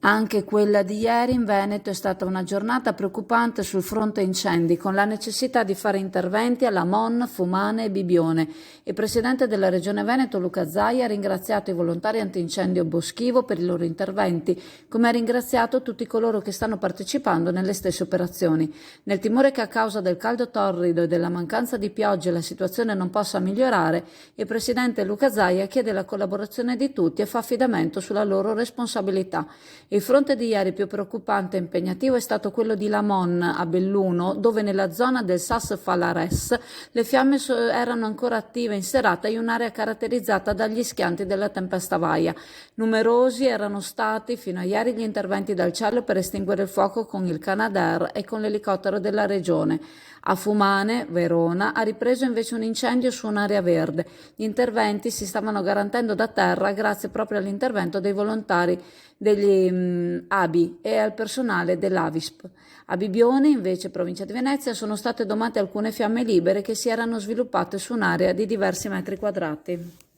Anche quella di ieri in Veneto è stata una giornata preoccupante sul fronte incendi, con la necessità di fare interventi alla Mon, Fumane e Bibione. Il presidente della Regione Veneto, Luca Zaia, ha ringraziato i volontari antincendio boschivo per i loro interventi, come ha ringraziato tutti coloro che stanno partecipando nelle stesse operazioni. Nel timore che a causa del caldo torrido e della mancanza di piogge la situazione non possa migliorare, il presidente Luca Zaia chiede la collaborazione di tutti e fa affidamento sulla loro responsabilità. Il fronte di ieri più preoccupante e impegnativo è stato quello di Lamon, a Belluno, dove nella zona del Sas Falares le fiamme erano ancora attive in serata in un'area caratterizzata dagli schianti della tempesta Vaia. Numerosi erano stati fino a ieri gli interventi dal cielo per estinguere il fuoco con il Canadair e con l'elicottero della regione. A Fumane, Verona, ha ripreso invece un incendio su un'area verde. Gli interventi si stavano garantendo da terra grazie proprio all'intervento dei volontari degli ABI e al personale dell'Avisp. A Bibione, invece provincia di Venezia, sono state domate alcune fiamme libere che si erano sviluppate su un'area di diversi metri quadrati.